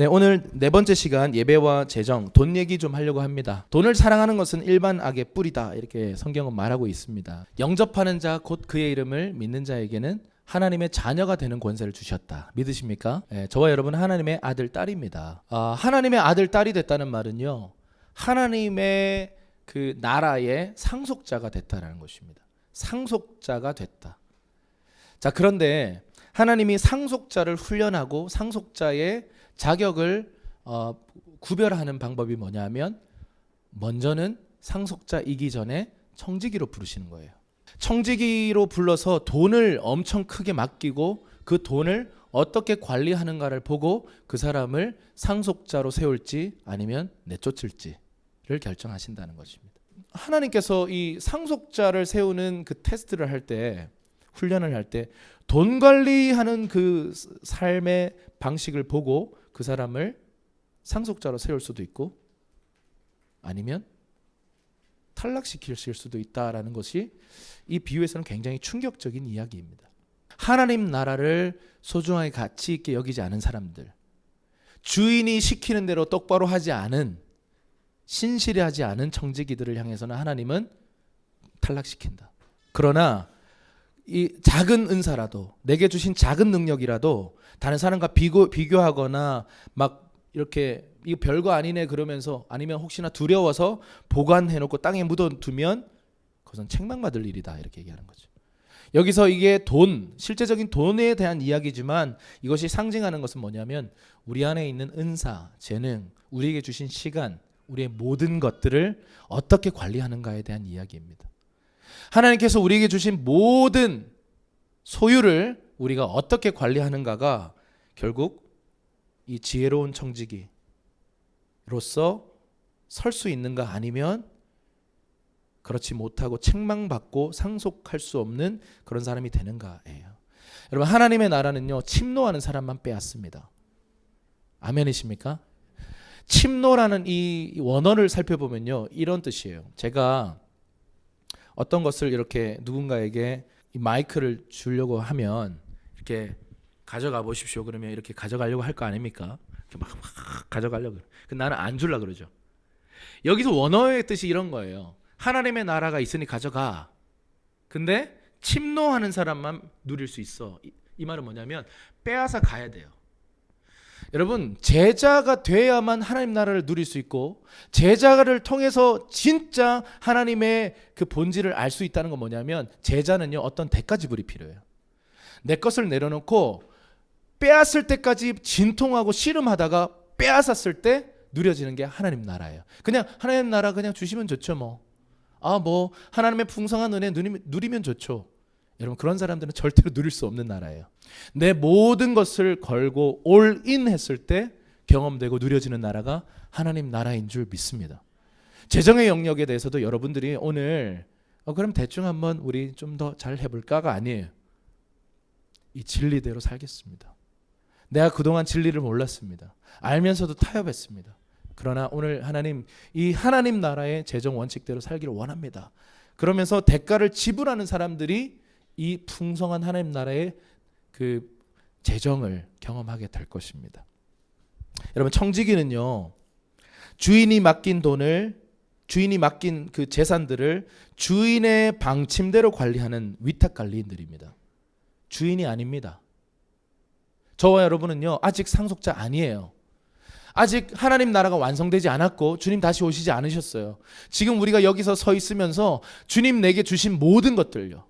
네, 오늘 네 번째 시간 예배와 재정, 돈 얘기 좀 하려고 합니다. 돈을 사랑하는 것은 일반 악의 뿌리다, 이렇게 성경은 말하고 있습니다. 영접하는 자 곧 그의 이름을 믿는 자에게는 하나님의 자녀가 되는 권세를 주셨다. 믿으십니까? 네, 저와 여러분은 하나님의 아들, 딸입니다. 하나님의 아들, 딸이 됐다는 말은요, 하나님의 그 나라의 상속자가 됐다는 것입니다. 상속자가 됐다. 자, 그런데 하나님이 상속자를 훈련하고 상속자의 자격을 구별하는 방법이 뭐냐면, 먼저는 상속자이기 전에 청지기로 부르시는 거예요. 청지기로 불러서 돈을 엄청 크게 맡기고 그 돈을 어떻게 관리하는가를 보고 그 사람을 상속자로 세울지 아니면 내쫓을지를 결정하신다는 것입니다. 하나님께서 이 상속자를 세우는 그 테스트를 할 때, 훈련을 할 때 돈 관리하는 그 삶의 방식을 보고 그 사람을 상속자로 세울 수도 있고 아니면 탈락시킬 수도 있다라는 것이 이 비유에서는 굉장히 충격적인 이야기입니다. 하나님 나라를 소중하게 가치 있게 여기지 않은 사람들, 주인이 시키는 대로 똑바로 하지 않은, 신실히 하지 않은 청지기들을 향해서는 하나님은 탈락시킨다. 그러나 이 작은 은사라도, 내게 주신 작은 능력이라도 다른 사람과 비교하거나 막 이렇게 이거 별거 아니네 그러면서, 아니면 혹시나 두려워서 보관해놓고 땅에 묻어두면 그것은 책망받을 일이다, 이렇게 얘기하는 거죠. 여기서 이게 돈, 실제적인 돈에 대한 이야기지만 이것이 상징하는 것은 뭐냐면 우리 안에 있는 은사, 재능, 우리에게 주신 시간, 우리의 모든 것들을 어떻게 관리하는가에 대한 이야기입니다. 하나님께서 우리에게 주신 모든 소유를 우리가 어떻게 관리하는가가 결국 이 지혜로운 청지기로서 설 수 있는가, 아니면 그렇지 못하고 책망받고 상속할 수 없는 그런 사람이 되는가예요. 여러분, 하나님의 나라는요, 침노하는 사람만 빼앗습니다. 아멘이십니까? 침노라는 이 원어를 살펴보면요, 이런 뜻이에요. 제가 어떤 것을 이렇게 누군가에게 이 마이크를 주려고 하면 이렇게 가져가 보십시오. 그러면 이렇게 가져가려고 할 거 아닙니까? 이렇게 막 가져가려고. 근데 나는 안 주려고 그러죠. 여기서 원어의 뜻이 이런 거예요. 하나님의 나라가 있으니 가져가. 근데 침노하는 사람만 누릴 수 있어. 이 말은 뭐냐면 빼앗아 가야 돼요. 여러분, 제자가 돼야만 하나님 나라를 누릴 수 있고, 제자를 통해서 진짜 하나님의 그 본질을 알 수 있다는 건 뭐냐면, 제자는요, 어떤 대가 지불이 필요해요. 내 것을 내려놓고 빼앗을 때까지 진통하고 씨름하다가 빼앗았을 때 누려지는 게 하나님 나라예요. 그냥 하나님 나라 그냥 주시면 좋죠, 뭐. 하나님의 풍성한 은혜 누리면 좋죠. 여러분, 그런 사람들은 절대로 누릴 수 없는 나라예요. 내 모든 것을 걸고 올인 했을 때 경험되고 누려지는 나라가 하나님 나라인 줄 믿습니다. 재정의 영역에 대해서도 여러분들이 오늘 그럼 대충 한번 우리 좀 더 잘 해볼까가 아니에요. 이 진리대로 살겠습니다. 내가 그동안 진리를 몰랐습니다. 알면서도 타협했습니다. 그러나 오늘 하나님, 이 하나님 나라의 재정 원칙대로 살기를 원합니다. 그러면서 대가를 지불하는 사람들이 이 풍성한 하나님 나라의 그 재정을 경험하게 될 것입니다. 여러분, 청지기는요, 주인이 맡긴 돈을, 주인이 맡긴 그 재산들을 주인의 방침대로 관리하는 위탁 관리인들입니다. 주인이 아닙니다. 저와 여러분은요, 아직 상속자 아니에요. 아직 하나님 나라가 완성되지 않았고 주님 다시 오시지 않으셨어요. 지금 우리가 여기서 서 있으면서 주님 내게 주신 모든 것들요,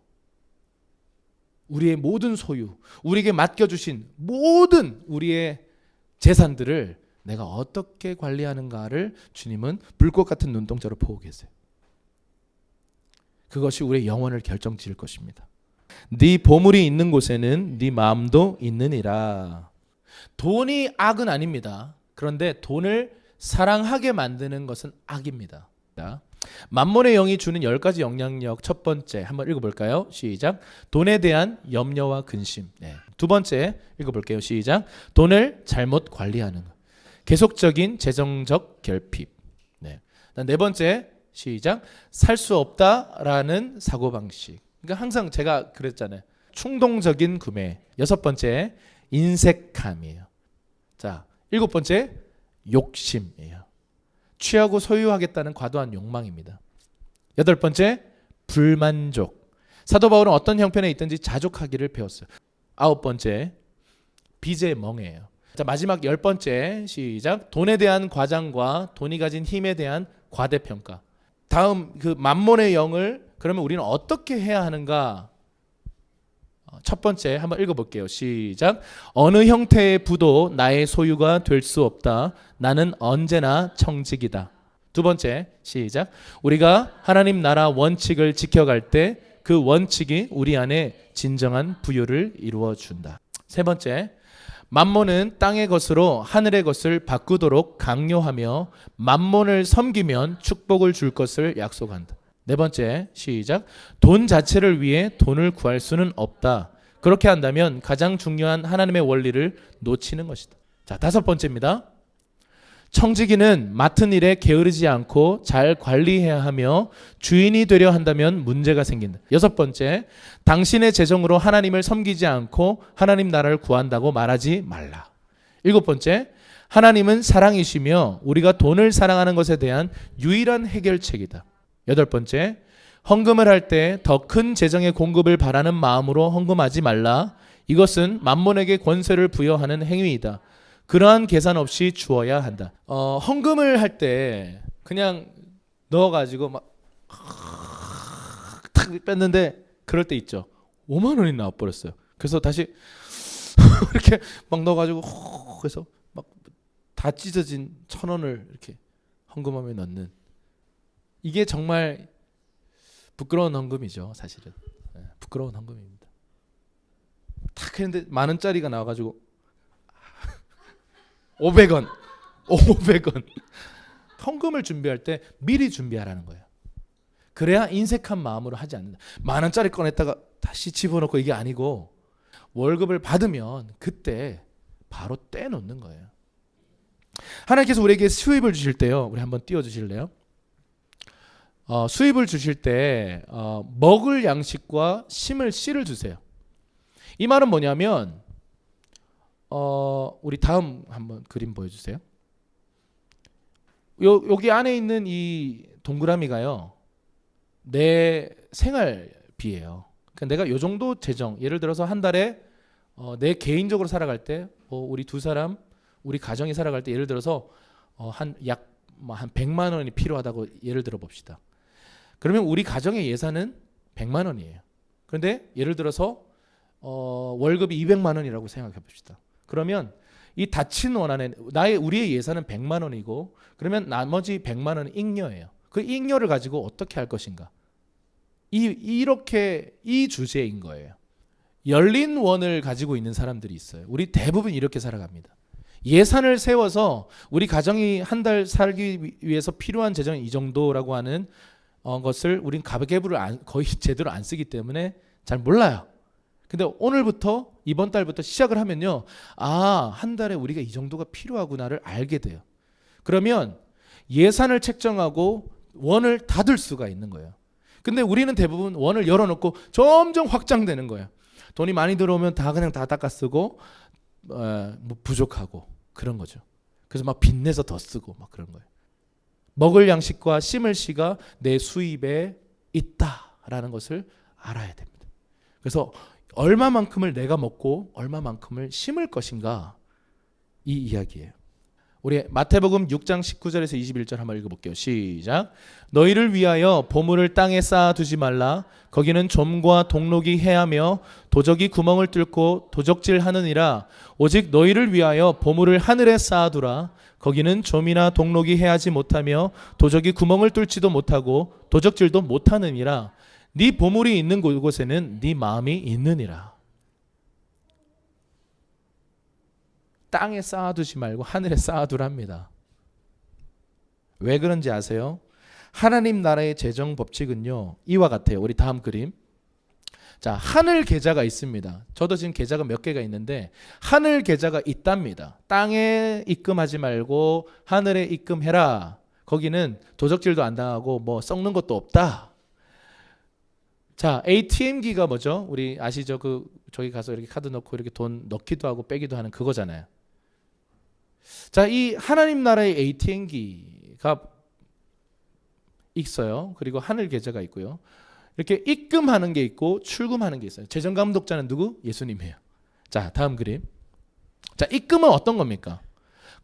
우리의 모든 소유, 우리에게 맡겨주신 모든 우리의 재산들을 내가 어떻게 관리하는가를 주님은 불꽃 같은 눈동자로 보고 계세요. 그것이 우리의 영혼을 결정지을 것입니다. 네 보물이 있는 곳에는 네 마음도 있느니라. 돈이 악은 아닙니다. 그런데 돈을 사랑하게 만드는 것은 악입니다. 만몬의 영이 주는 10가지 영향력, 첫 번째 한번 읽어볼까요? 시작. 돈에 대한 염려와 근심. 두 번째 읽어볼게요. 시작. 돈을 잘못 관리하는 것. 계속적인 재정적 결핍. 네 번째 시작. 살 수 없다라는 사고방식. 그러니까 항상 제가 그랬잖아요. 충동적인 구매. 여섯 번째 인색함이에요. 자, 일곱 번째, 욕심이에요. 취하고 소유하겠다는 과도한 욕망입니다. 여덟 번째, 불만족. 사도 바울은 어떤 형편에 있든지 자족하기를 배웠어요. 아홉 번째, 빚의 멍해예요. 자, 마지막 열 번째, 시작. 돈에 대한 과장과 돈이 가진 힘에 대한 과대평가. 다음 그 만몬의 영을 그러면 우리는 어떻게 해야 하는가? 첫 번째 한번 읽어볼게요. 시작. 어느 형태의 부도 나의 소유가 될 수 없다. 나는 언제나 청직이다. 두 번째, 시작. 우리가 하나님 나라 원칙을 지켜갈 때 그 원칙이 우리 안에 진정한 부유를 이루어 준다. 세 번째, 만몬은 땅의 것으로 하늘의 것을 바꾸도록 강요하며 만몬을 섬기면 축복을 줄 것을 약속한다. 네 번째, 시작. 돈 자체를 위해 돈을 구할 수는 없다. 그렇게 한다면 가장 중요한 하나님의 원리를 놓치는 것이다. 자, 다섯 번째입니다. 청지기는 맡은 일에 게으르지 않고 잘 관리해야 하며 주인이 되려 한다면 문제가 생긴다. 여섯 번째, 당신의 재정으로 하나님을 섬기지 않고 하나님 나라를 구한다고 말하지 말라. 일곱 번째, 하나님은 사랑이시며 우리가 돈을 사랑하는 것에 대한 유일한 해결책이다. 여덟 번째, 헌금을 할 때 더 큰 재정의 공급을 바라는 마음으로 헌금하지 말라. 이것은 만몬에게 권세를 부여하는 행위이다. 그러한 계산 없이 주어야 한다. 헌금을 할 때 그냥 넣어가지고 막 탁 뺐는데 그럴 때 있죠. 5만 원이 나와버렸어요. 그래서 다시 이렇게 막 넣어가지고 해서 막 다 찢어진 1,000원을 이렇게 헌금함에 넣는, 이게 정말 부끄러운 헌금이죠. 사실은 부끄러운 헌금입니다. 탁 했는데 10,000원짜리가 나와가지고 500원. 헌금을 준비할 때 미리 준비하라는 거예요. 그래야 인색한 마음으로 하지 않는다. 10,000원짜리 꺼냈다가 다시 집어넣고, 이게 아니고 월급을 받으면 그때 바로 떼놓는 거예요. 하나님께서 우리에게 수입을 주실 때요, 우리 한번 띄워주실래요? 수입을 주실 때 먹을 양식과 심을 씨를 주세요. 이 말은 뭐냐면 우리 다음 한번 그림 보여주세요. 여기 안에 있는 이 동그라미가요, 내 생활비예요. 그러니까 내가 요 정도 재정, 예를 들어서 한 달에 내 개인적으로 살아갈 때, 우리 두 사람, 우리 가정이 살아갈 때 예를 들어서 한 100만 원이 필요하다고 예를 들어 봅시다. 그러면 우리 가정의 예산은 100만 원이에요. 그런데 예를 들어서 월급이 200만 원이라고 생각해 봅시다. 그러면 이 닫힌 원 안에 우리의 예산은 100만 원이고, 그러면 나머지 100만 원은 잉여예요. 그 잉여를 가지고 어떻게 할 것인가? 이렇게 이 주제인 거예요. 열린 원을 가지고 있는 사람들이 있어요. 우리 대부분 이렇게 살아갑니다. 예산을 세워서 우리 가정이 한 달 살기 위해서 필요한 재정이 이 정도라고 하는 것을 우린 가계부를 거의 제대로 안 쓰기 때문에 잘 몰라요. 근데 오늘부터, 이번 달부터 시작을 하면요, 한 달에 우리가 이 정도가 필요하구나를 알게 돼요. 그러면 예산을 책정하고 원을 닫을 수가 있는 거예요. 근데 우리는 대부분 원을 열어놓고 점점 확장되는 거예요. 돈이 많이 들어오면 그냥 다 닦아 쓰고 뭐 부족하고 그런 거죠. 그래서 막 빚내서 더 쓰고 막 그런 거예요. 먹을 양식과 심을 씨가 내 수입에 있다라는 것을 알아야 됩니다. 그래서 얼마만큼을 내가 먹고 얼마만큼을 심을 것인가, 이 이야기예요. 우리 마태복음 6장 19절에서 21절 한번 읽어볼게요. 시작. 너희를 위하여 보물을 땅에 쌓아두지 말라. 거기는 좀과 동록이 해하며 도적이 구멍을 뚫고 도적질하느니라. 오직 너희를 위하여 보물을 하늘에 쌓아두라. 거기는 좀이나 동록이 해하지 못하며 도적이 구멍을 뚫지도 못하고 도적질도 못하느니라. 네 보물이 있는 곳에는 네 마음이 있느니라. 땅에 쌓아두지 말고 하늘에 쌓아두랍니다. 왜 그런지 아세요? 하나님 나라의 재정 법칙은요, 이와 같아요. 우리 다음 그림. 자, 하늘 계좌가 있습니다. 저도 지금 계좌가 몇 개가 있는데 하늘 계좌가 있답니다. 땅에 입금하지 말고 하늘에 입금해라. 거기는 도적질도 안 당하고 뭐 썩는 것도 없다. 자, ATM기가 뭐죠? 우리 아시죠? 저기 가서 이렇게 카드 넣고 이렇게 돈 넣기도 하고 빼기도 하는 그거잖아요. 자, 이 하나님 나라의 ATM기가 있어요. 그리고 하늘 계좌가 있고요. 이렇게 입금하는 게 있고 출금하는 게 있어요. 재정감독자는 누구? 예수님이에요. 자, 다음 그림. 자, 입금은 어떤 겁니까?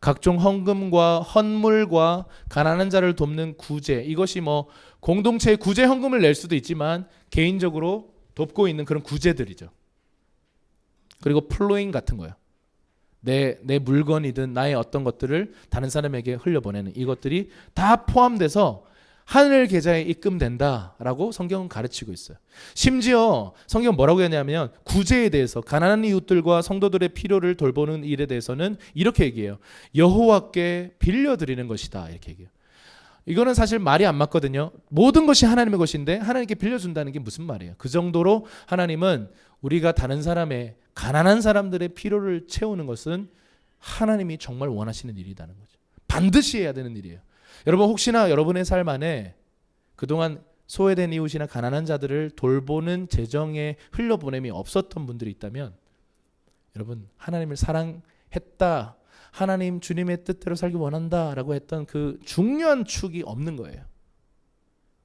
각종 헌금과 헌물과 가난한 자를 돕는 구제, 이것이 뭐 공동체의 구제 헌금을 낼 수도 있지만 개인적으로 돕고 있는 그런 구제들이죠. 그리고 플로잉 같은 거예요. 내 물건이든 나의 어떤 것들을 다른 사람에게 흘려보내는 이것들이 다 포함돼서 하늘 계좌에 입금된다라고 성경은 가르치고 있어요. 심지어 성경은 뭐라고 했냐면 구제에 대해서 가난한 이웃들과 성도들의 필요를 돌보는 일에 대해서는 이렇게 얘기해요. 여호와께 빌려드리는 것이다 이렇게 얘기해요. 이거는 사실 말이 안 맞거든요. 모든 것이 하나님의 것인데 하나님께 빌려준다는 게 무슨 말이에요? 그 정도로 하나님은 우리가 다른 사람의 가난한 사람들의 필요를 채우는 것은 하나님이 정말 원하시는 일이라는 거죠. 반드시 해야 되는 일이에요. 여러분 혹시나 여러분의 삶 안에 그동안 소외된 이웃이나 가난한 자들을 돌보는 재정의 흘려보냄이 없었던 분들이 있다면 여러분 하나님을 사랑했다, 하나님 주님의 뜻대로 살기 원한다라고 했던 그 중요한 축이 없는 거예요.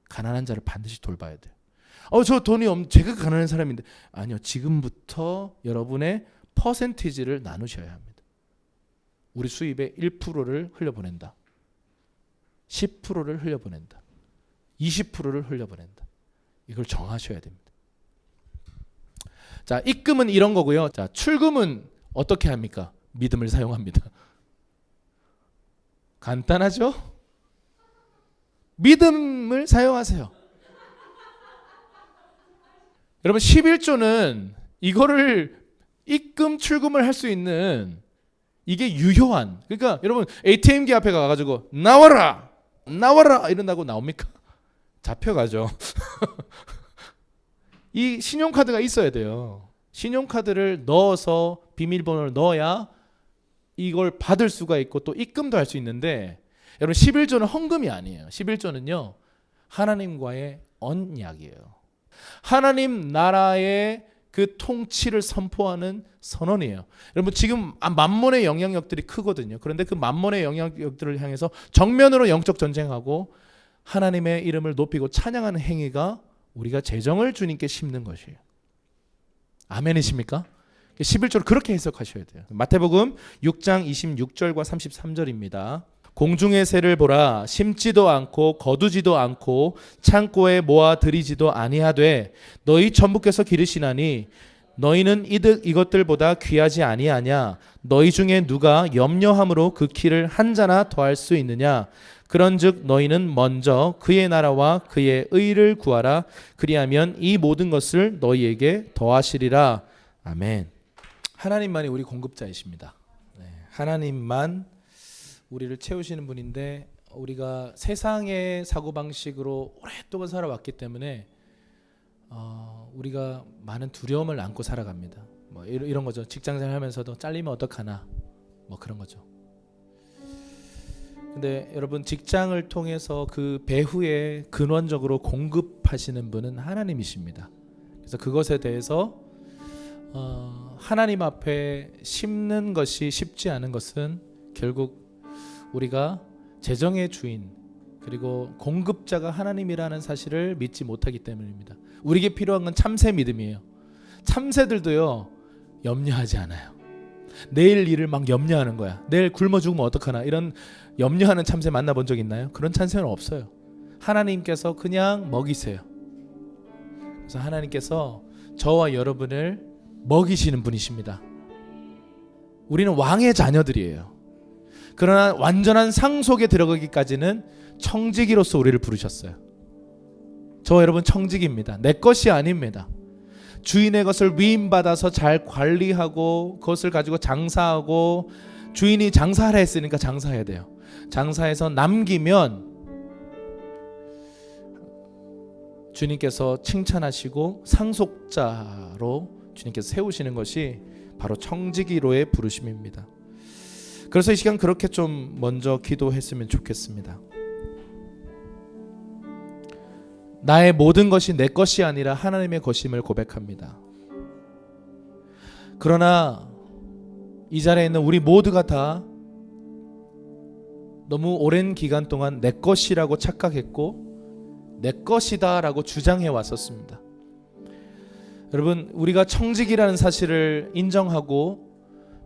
가난한 자를 반드시 돌봐야 돼요. 저 돈이 제가 가난한 사람인데 아니요, 지금부터 여러분의 퍼센티지를 나누셔야 합니다. 우리 수입의 1%를 흘려보낸다, 10%를 흘려보낸다, 20%를 흘려보낸다. 이걸 정하셔야 됩니다. 자, 입금은 이런 거고요. 자, 출금은 어떻게 합니까? 믿음을 사용합니다. 간단하죠? 믿음을 사용하세요. 여러분 11조는 이거를 입금 출금을 할 수 있는 이게 유효한, 그러니까 여러분 ATM기 앞에 가가지고 나와라 이런다고 나옵니까? 잡혀가죠. 이 신용카드가 있어야 돼요. 신용카드를 넣어서 비밀번호를 넣어야 이걸 받을 수가 있고 또 입금도 할 수 있는데, 여러분 11조는 헌금이 아니에요. 11조는요 하나님과의 언약이에요. 하나님 나라의 그 통치를 선포하는 선언이에요. 여러분 지금 만몬의 영향력들이 크거든요. 그런데 그 만몬의 영향력들을 향해서 정면으로 영적 전쟁하고 하나님의 이름을 높이고 찬양하는 행위가 우리가 재정을 주님께 심는 것이에요. 아멘이십니까? 11조를 그렇게 해석하셔야 돼요. 마태복음 6장 26절과 33절입니다. 공중의 새를 보라, 심지도 않고 거두지도 않고 창고에 모아 들이지도 아니하되 너희 천부께서 기르시나니 너희는 이것들보다 귀하지 아니하냐? 너희 중에 누가 염려함으로 그 키를 한 자나 더할 수 있느냐? 그런즉 너희는 먼저 그의 나라와 그의 의를 구하라. 그리하면 이 모든 것을 너희에게 더하시리라. 아멘. 하나님만이 우리 공급자이십니다. 하나님만 우리를 채우시는 분인데, 우리가 세상의 사고방식으로 오랫동안 살아왔기 때문에 우리가 많은 두려움을 안고 살아갑니다. 뭐 이런 거죠. 직장생활 하면서도 잘리면 어떡하나, 뭐 그런 거죠. 근데 여러분 직장을 통해서 그 배후에 근원적으로 공급하시는 분은 하나님이십니다. 그래서 그것에 대해서 하나님 앞에 심는 것이 쉽지 않은 것은 결국 우리가 재정의 주인 그리고 공급자가 하나님이라는 사실을 믿지 못하기 때문입니다. 우리에게 필요한 건 참새 믿음이에요. 참새들도요 염려하지 않아요. 내일 일을 막 염려하는 거야. 내일 굶어 죽으면 어떡하나, 이런 염려하는 참새 만나본 적 있나요? 그런 참새는 없어요. 하나님께서 그냥 먹이세요. 그래서 하나님께서 저와 여러분을 먹이시는 분이십니다. 우리는 왕의 자녀들이에요. 그러나 완전한 상속에 들어가기까지는 청지기로서 우리를 부르셨어요. 저와 여러분 청지기입니다. 내 것이 아닙니다. 주인의 것을 위임받아서 잘 관리하고 그것을 가지고 장사하고, 주인이 장사하라 했으니까 장사해야 돼요. 장사해서 남기면 주님께서 칭찬하시고 상속자로 주님께서 세우시는 것이 바로 청지기로의 부르심입니다. 그래서 이 시간 그렇게 좀 먼저 기도했으면 좋겠습니다. 나의 모든 것이 내 것이 아니라 하나님의 것임을 고백합니다. 그러나 이 자리에 있는 우리 모두가 다 너무 오랜 기간 동안 내 것이라고 착각했고 내 것이다라고 주장해 왔었습니다. 여러분, 우리가 청직이라는 사실을 인정하고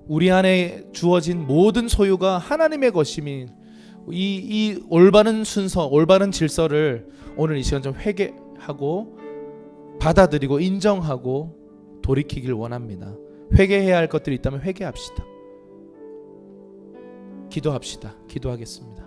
우리 안에 주어진 모든 소유가 하나님의 것임인 이 올바른 순서, 올바른 질서를 오늘 이 시간 좀 회개하고 받아들이고 인정하고 돌이키길 원합니다. 회개해야 할 것들이 있다면 회개합시다. 기도합시다. 기도하겠습니다.